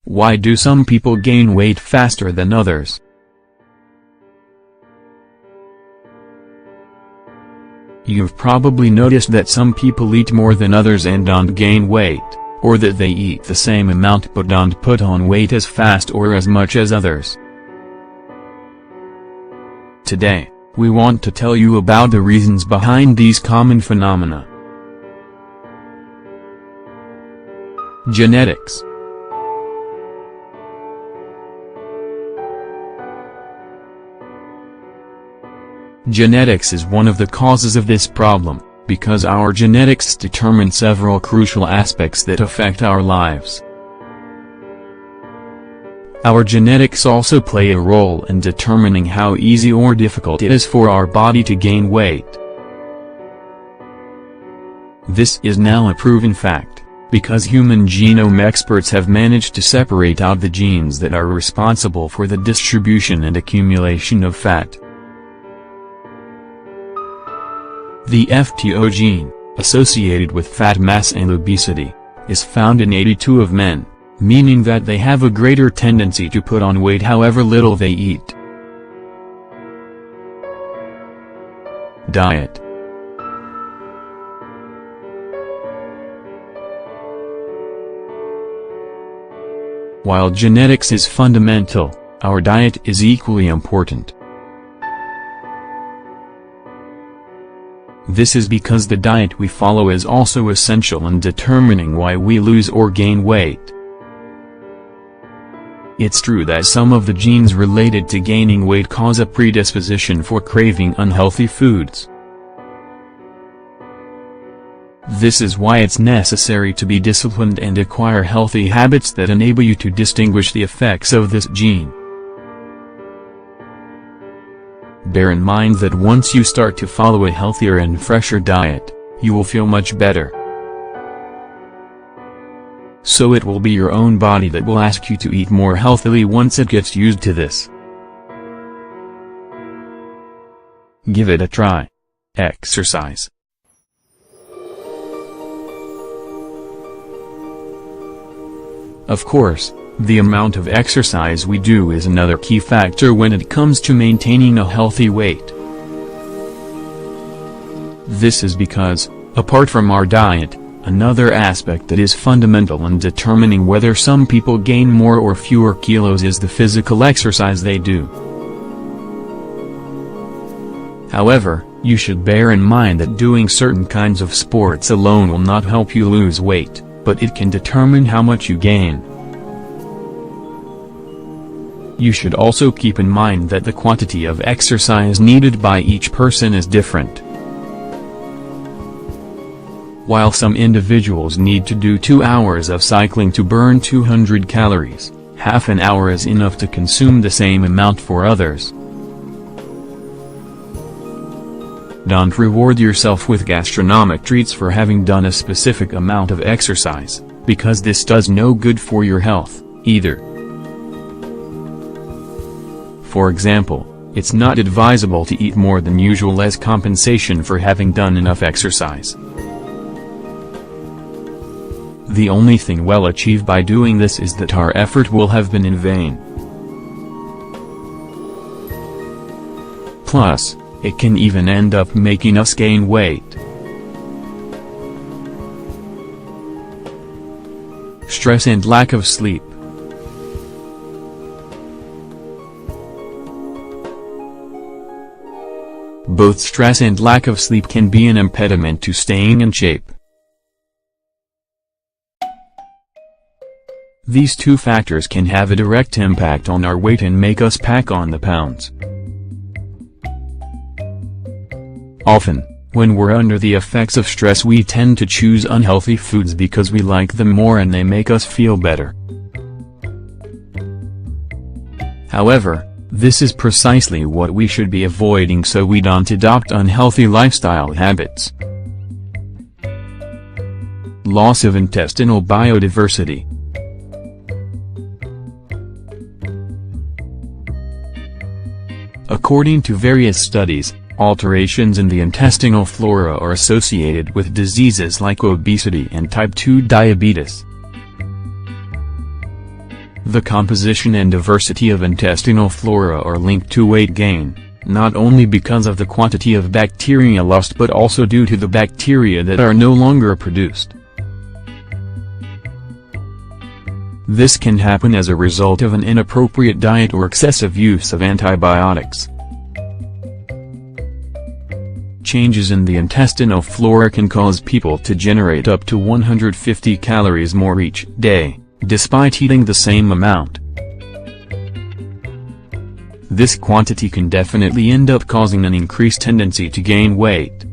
Why do some people gain weight faster than others? You've probably noticed that some people eat more than others and don't gain weight, or that they eat the same amount but don't put on weight as fast or as much as others. Today, we want to tell you about the reasons behind these common phenomena. Genetics. Genetics is one of the causes of this problem, because our genetics determine several crucial aspects that affect our lives. Our genetics also play a role in determining how easy or difficult it is for our body to gain weight. This is now a proven fact, because human genome experts have managed to separate out the genes that are responsible for the distribution and accumulation of fat. The FTO gene, associated with fat mass and obesity, is found in 82 of men, meaning that they have a greater tendency to put on weight however little they eat. Diet. While genetics is fundamental, our diet is equally important. This is because the diet we follow is also essential in determining why we lose or gain weight. It's true that some of the genes related to gaining weight cause a predisposition for craving unhealthy foods. This is why it's necessary to be disciplined and acquire healthy habits that enable you to distinguish the effects of this gene. Bear in mind that once you start to follow a healthier and fresher diet, you will feel much better. So it will be your own body that will ask you to eat more healthily once it gets used to this. Give it a try. Exercise. Of course, the amount of exercise we do is another key factor when it comes to maintaining a healthy weight. This is because, apart from our diet, another aspect that is fundamental in determining whether some people gain more or fewer kilos is the physical exercise they do. However, you should bear in mind that doing certain kinds of sports alone will not help you lose weight, but it can determine how much you gain. You should also keep in mind that the quantity of exercise needed by each person is different. While some individuals need to do 2 hours of cycling to burn 200 calories, half an hour is enough to consume the same amount for others. Don't reward yourself with gastronomic treats for having done a specific amount of exercise, because this does no good for your health, either. For example, it's not advisable to eat more than usual as compensation for having done enough exercise. The only thing well achieved by doing this is that our effort will have been in vain. Plus, it can even end up making us gain weight. Stress and lack of sleep. Both stress and lack of sleep can be an impediment to staying in shape. These two factors can have a direct impact on our weight and make us pack on the pounds. Often, when we're under the effects of stress, we tend to choose unhealthy foods because we like them more and they make us feel better. However, this is precisely what we should be avoiding so we don't adopt unhealthy lifestyle habits. Loss of intestinal biodiversity. According to various studies, alterations in the intestinal flora are associated with diseases like obesity and type 2 diabetes. The composition and diversity of intestinal flora are linked to weight gain, not only because of the quantity of bacteria lost but also due to the bacteria that are no longer produced. This can happen as a result of an inappropriate diet or excessive use of antibiotics. Changes in the intestinal flora can cause people to generate up to 150 calories more each day, despite eating the same amount. This quantity can definitely end up causing an increased tendency to gain weight.